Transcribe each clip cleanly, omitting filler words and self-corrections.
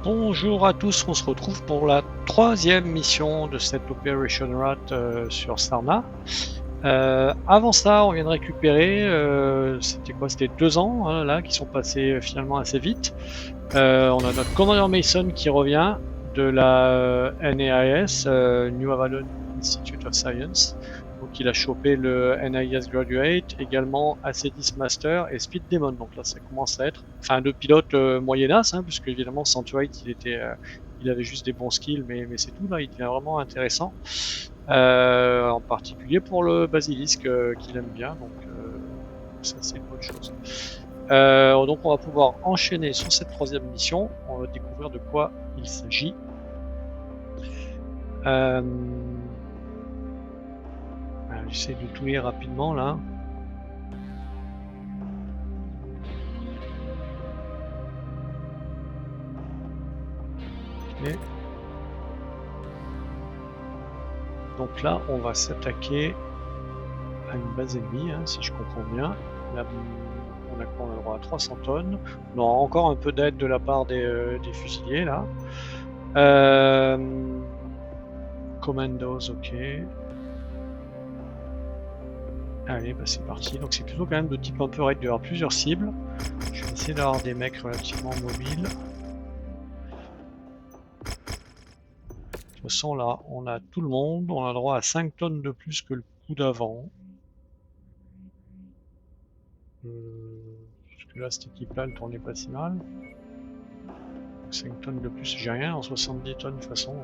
Bonjour à tous, on se retrouve pour la troisième mission de cette Operation Rat sur Sarna. Avant ça, on vient de récupérer, c'était quoi? C'était 2 ans hein, là, qui sont passés finalement assez vite. On a notre commandeur Mason qui revient de la NAIS, New Avalon Institute of Science. Donc il a chopé le NIS Graduate, également AC10 Master et Speed Demon. Donc là ça commence à être, enfin le pilote moyenasse, hein, puisque évidemment Centuriate il avait juste des bons skills, mais c'est tout là, il devient vraiment intéressant. En particulier pour le basilisque qu'il aime bien, donc ça c'est une bonne chose. Donc on va pouvoir enchaîner sur cette troisième mission, on va découvrir de quoi il s'agit. J'essaie de tout lire rapidement là. Okay. Donc là on va s'attaquer à une base ennemie, hein, si je comprends bien. Là, on a le droit à 300 tonnes. On aura encore un peu d'aide de la part des fusiliers là. Commandos, ok. Allez, bah c'est parti. Donc c'est plutôt quand même de type un peu raid, il y avoir plusieurs cibles. Je vais essayer d'avoir des mecs relativement mobiles. De toute façon là, on a tout le monde. On a droit à 5 tonnes de plus que le coup d'avant. Parce que là, cette équipe-là, elle tournait pas si mal. 5 tonnes de plus, j'ai rien en 70 tonnes de toute façon.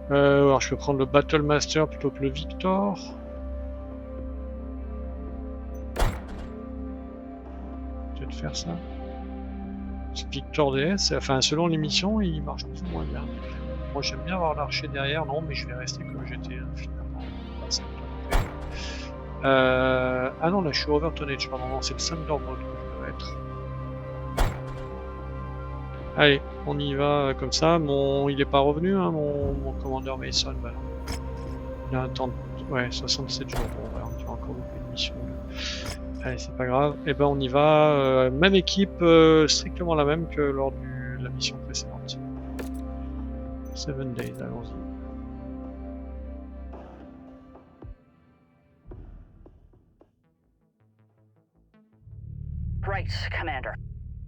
Alors je vais prendre le Battle Master plutôt que le Victor. Peut-être faire ça. Ce Victor DS, enfin selon les missions, il marche plus ou moins bien. Moi j'aime bien avoir l'archer derrière, non mais je vais rester comme j'étais finalement. 25 tonnes. Ah non, là je suis over tonnage, pardon, non, c'est le Thunder Mode que je dois être. Allez, on y va comme ça. Il est pas revenu, hein, mon commandeur Mason. Bah non. Il a un temps de... Ouais, 67 jours. Bon, ouais, on a encore beaucoup de missions. Allez, c'est pas grave. Et ben on y va. Même équipe, strictement la même que lors de la mission précédente. 7 days, allons-y. Right, Commander.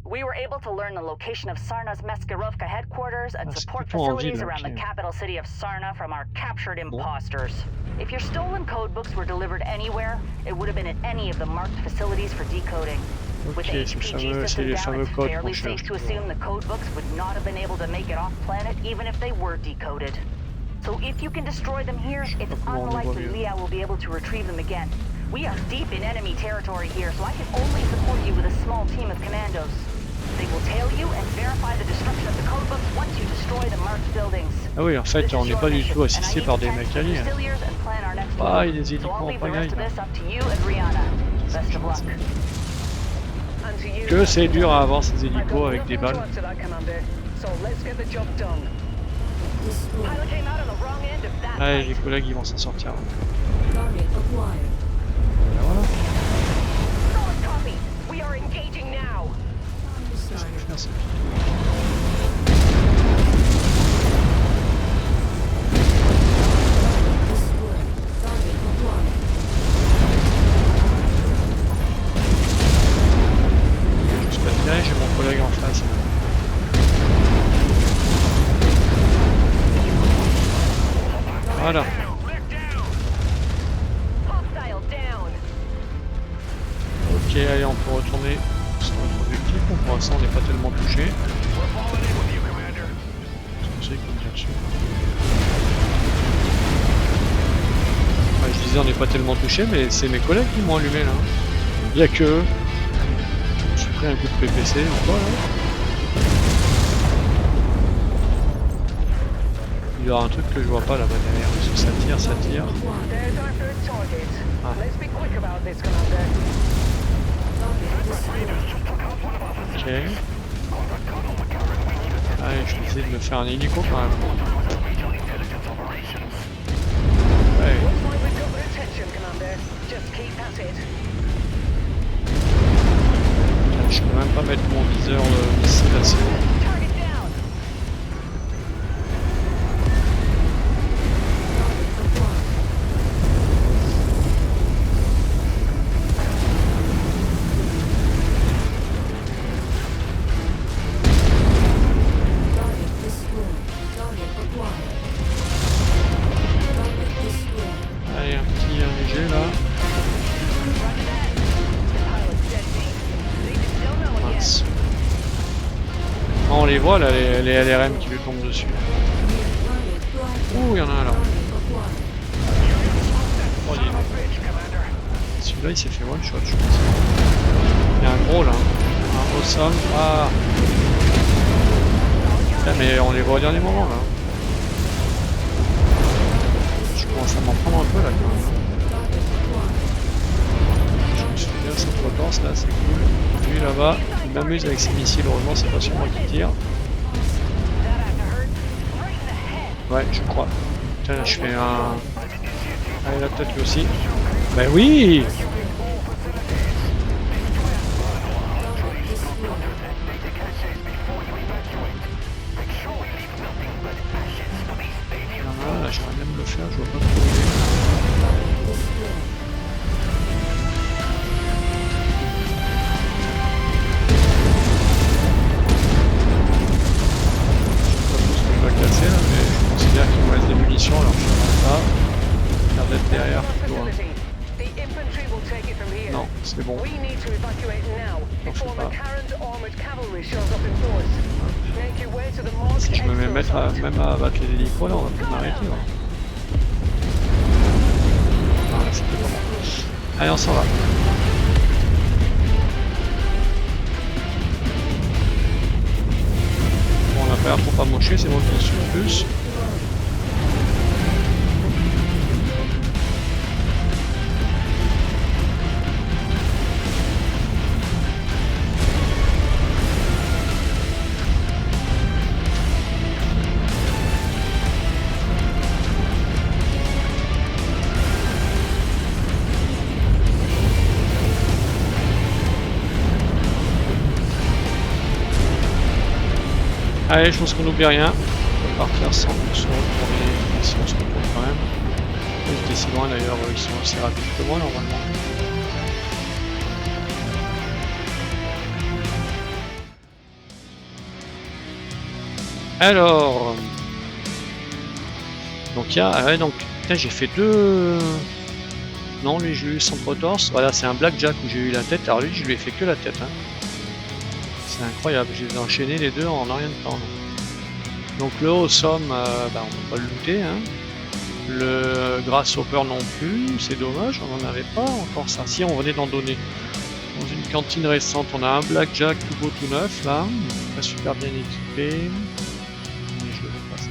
We were able to learn the location of Sarna's Meskirovka headquarters and support facilities around the capital city of Sarna from our captured imposters. If your stolen codebooks were delivered anywhere, it would have been at any of the marked facilities for decoding. With the HPG system down, it's fairly safe to assume the codebooks would not have been able to make it off-planet even if they were decoded. So if you can destroy them here, it's unlikely Leah will be able to retrieve them again. We are deep in enemy territory here, so I can only support you with a small team of commandos. They will tail you and verify the destruction of the codebooks once you destroy the marked buildings. Ah oui, en fait, on n'est pas du tout assisté par des mecs alliés. Ah, il y a des hélicos en pagaille. Que c'est dur à avoir ces hélicos avec des balles. Allez, les collègues, ils vont s'en sortir. Voilà. Merci. Je peux bien, j'ai mon collègue en face. Voilà. Ok, allez, on peut retourner sur notre objectif. Pour l'instant, on n'est pas tellement touché. Enfin, je disais, on n'est pas tellement touché, mais c'est mes collègues qui m'ont allumé là. Il n'y a que eux. Je me suis pris un coup de PPC ou quoi là. Il y aura un truc que je vois pas là-bas derrière, parce que ça tire, ça tire. Ah. Ok. Allez, je vais essayer de me faire un hélico quand même. Ouais. Je peux même pas mettre mon viseur missile assez haut. On les voit là, les LRM qui lui tombent dessus. Ouh, il y en a un là. Oh, celui-là il s'est fait one shot, je pense. Il y a un gros là. Un awesome. Ah. Putain, mais on les voit au dernier moment là. Je commence à m'en prendre un peu là quand même. Je me suis fait bien cette potence là, c'est cool. Lui là-bas, il m'amuse avec ses missiles, heureusement c'est pas sur moi qui tire. Ouais, je crois. Putain, je fais un... Allez, là peut-être lui aussi. Ben oui! Là, j'aimerais même le faire, je vois pas trop où il est. Casser là, mais je considère qu'il me reste des munitions, alors je ne sais pas. Il a l'air d'être derrière plutôt. Non, c'est bon. Non, je sais pas. Si je me mets même à abattre les hélicos là, on va plus m'arrêter. Ah, là, c'était pas bon. Allez, on s'en va. On n'a pas l'air trop amoché, c'est bon qu'il suit plus. Allez, je pense qu'on n'oublie rien. On va partir sans sur pour les si on se retrouve quand même. Ils étaient si loin d'ailleurs, ils sont aussi rapides que moi normalement. Alors, donc il y a, ah ouais, donc j'ai fait deux. Non, lui j'ai eu centre torse. Voilà, c'est un blackjack où j'ai eu la tête. Alors lui, je lui ai fait que la tête. Hein. C'est incroyable, j'ai enchaîné les deux en rien de temps. Donc le awesome, on peut pas le looter. Hein. Le grasshopper non plus, c'est dommage, on n'en avait pas encore ça. Si, on venait d'en donner. Dans une cantine récente, on a un blackjack tout beau tout neuf là, pas super bien équipé. Je le passe.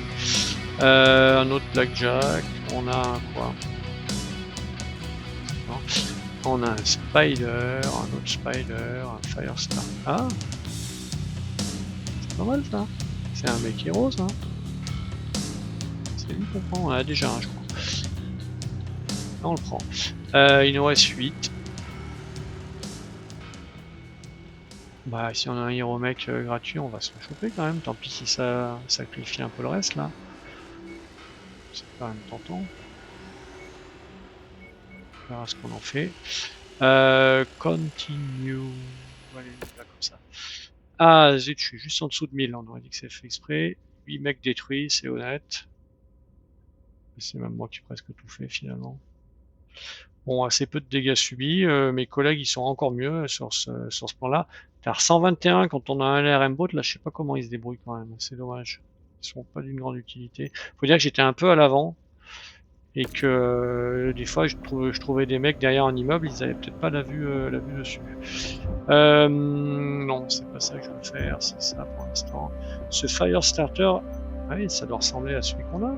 Un autre blackjack, on a un quoi? Non. On a un spider, un autre spider, un firestar. Ah, c'est pas mal ça. C'est un mec héros ça. C'est lui qu'on prend, on en a déjà un je crois. Là, on le prend. Il nous reste 8. Bah si on a un hero mec gratuit, on va se le choper quand même. Tant pis si ça sacrifie un peu le reste là. C'est quand même tentant. On verra ce qu'on en fait. Continue. Allez, là comme ça. Ah zut, je suis juste en dessous de 1000, on aurait dit que c'est fait exprès. 8 mecs détruits, c'est honnête. C'est même moi qui ai presque tout fait finalement. Bon, assez peu de dégâts subis, mes collègues ils sont encore mieux sur ce plan-là. Car 121 quand on a un LRM bot, là je sais pas comment ils se débrouillent quand même, c'est dommage. Ils sont pas d'une grande utilité. Faut dire que j'étais un peu à l'avant et que des fois je trouvais des mecs derrière un immeuble, ils avaient peut-être pas la vue dessus. Non, c'est pas ça que je veux faire, c'est ça pour l'instant. Ce Firestarter, ah oui, ça doit ressembler à celui qu'on a.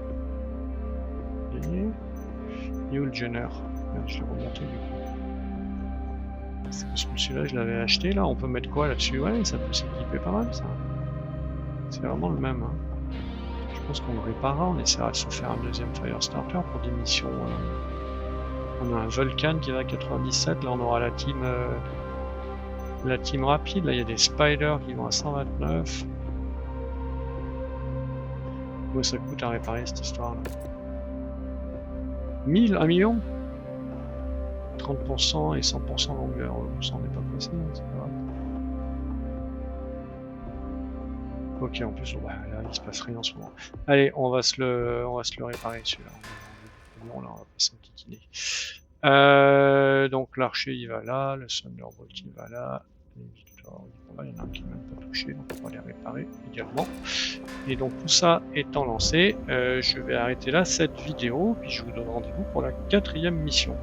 Gagné. New Jenner. Je l'ai remonté du coup. Celui-là, je l'avais acheté là. On peut mettre quoi là-dessus? Ouais, ça peut s'équiper pas mal ça. C'est vraiment le même. Hein. Je pense qu'on le réparera. On essaiera de se faire un deuxième Firestarter pour des missions. On a un Vulcan qui va à 97. Là, on aura la team La team rapide, là il y a des spiders qui vont à 129. Où ça coûte à réparer cette histoire là? 1000, 1 million? 30% et 100% longueur, ça on n'est pas pressé, hein, c'est pas grave. Ok, en plus, bah, là il se passe rien en ce moment. Allez, on va se le réparer celui-là. Bon, là on va pas s'enquiquiner. Donc l'archer il va là, le Thunderbolt il va là, les Victor il va là, il y en a un qui n'est même pas touché, donc on va les réparer également. Et donc tout ça étant lancé, je vais arrêter là cette vidéo, puis je vous donne rendez-vous pour la 4e mission.